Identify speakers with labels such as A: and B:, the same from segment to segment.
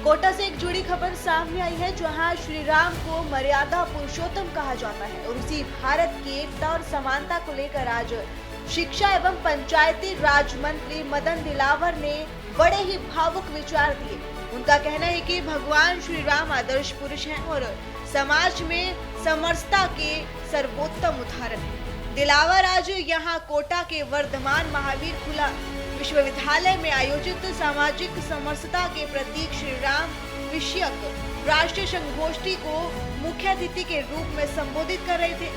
A: कोटा से एक जुड़ी खबर सामने आई है, जहां श्री राम को मर्यादा पुरुषोत्तम कहा जाता है और उसी भारत की एकता और समानता को लेकर आज शिक्षा एवं पंचायती राज मंत्री मदन दिलावर ने बड़े ही भावुक विचार दिए। उनका कहना है कि भगवान श्री राम आदर्श पुरुष हैं और समाज में समरसता के सर्वोत्तम उदाहरण हैं। दिलावर आज यहां कोटा के वर्धमान महावीर खुला विश्वविद्यालय में आयोजित सामाजिक समरसता के प्रतीक श्री राम विषयक राष्ट्रीय संगोष्ठी को मुख्य अतिथि के रूप में संबोधित कर रहे थे।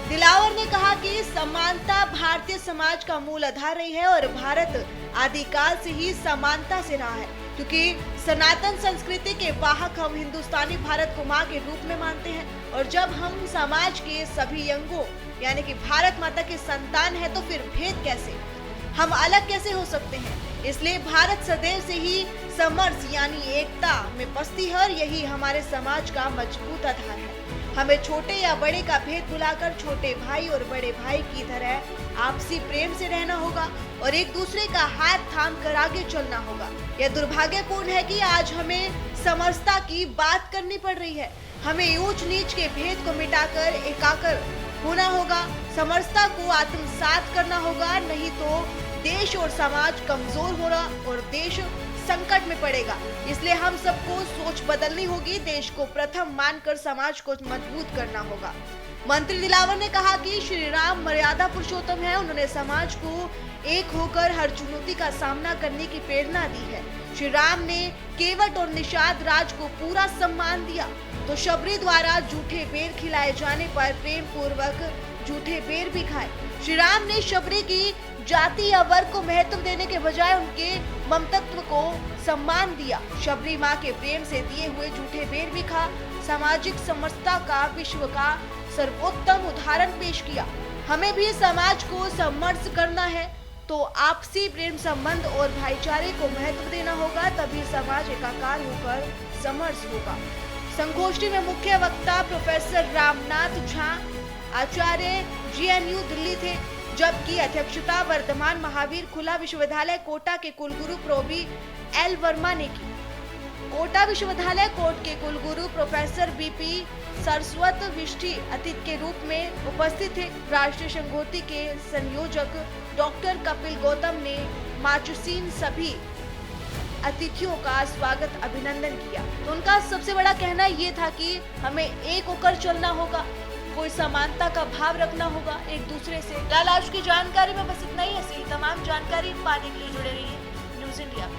A: दिलावर ने कहा कि समानता भारतीय समाज का मूल आधार रही है और भारत आदिकाल से ही समानता से रहा है, क्योंकि सनातन संस्कृति के वाहक हम हिंदुस्तानी भारत को माँ के रूप में मानते हैं और जब हम समाज के सभी अंगों यानी कि भारत माता के संतान है तो फिर भेद कैसे, हम अलग कैसे हो सकते हैं। इसलिए भारत सदैव से ही समरस यानी एकता में बसती है और यही हमारे समाज का मजबूत आधार है। हमें छोटे या बड़े का भेद भुलाकर छोटे भाई और बड़े भाई की तरह आपसी प्रेम से रहना होगा और एक दूसरे का हाथ थाम कर आगे चलना होगा। यह दुर्भाग्यपूर्ण है कि आज हमें समरसता की बात करनी पड़ रही है। हमें ऊंच नीच के भेद को मिटाकर एकाकर होना होगा, समरसता को आत्मसात करना होगा, नहीं तो देश और समाज कमजोर होगा और देश संकट में पड़ेगा। इसलिए हम सबको सोच बदलनी होगी, देश को प्रथम मानकर समाज को मजबूत करना होगा। मंत्री दिलावर ने कहा कि श्री राम मर्यादा पुरुषोत्तम है। उन्होंने समाज को एक होकर हर चुनौती का सामना करने की प्रेरणा दी है। श्री राम ने केवट और निषाद राज को पूरा सम्मान दिया तो शबरी द्वारा झूठे बेर खिलाए जाने पर प्रेम पूर्वक झूठे बेर भी खाए। श्री राम ने शबरी की जाति या वर्ग को महत्व देने के बजाय उनके ममतत्व को सम्मान दिया। शबरी माँ के प्रेम से दिए हुए झूठे बेर भी खा सामाजिक समरसता का विश्व का सर्वोत्तम उदाहरण पेश किया। हमें भी समाज को समरस करना है तो आपसी प्रेम संबंध और भाईचारे को महत्व देना होगा, तभी समाज एकाकार होकर समरस होगा। संगोष्ठी में मुख्य वक्ता प्रोफेसर रामनाथ झा आचार्य GNU दिल्ली थे, जबकि अध्यक्षता वर्धमान महावीर खुला विश्वविद्यालय कोटा के कुलगुरु प्रोबी L वर्मा ने की। कोटा विश्वविद्यालय कोट के कुलगुरु प्रोफेसर BP सरस्वत विष्टि अतिथि के रूप में उपस्थित थे। राष्ट्रीय संगोष्ठी के संयोजक डॉक्टर कपिल गौतम ने माचुसीन सभी अतिथियों का स्वागत अभिनंदन किया। तो उनका सबसे बड़ा कहना ये था कि हमें एक होकर चलना होगा, कोई समानता का भाव रखना होगा एक दूसरे से। फिलहाल आज की जानकारी में बस इतना ही। ऐसी तमाम जानकारी पाने के लिए जुड़े रहिए न्यूज़ इंडिया।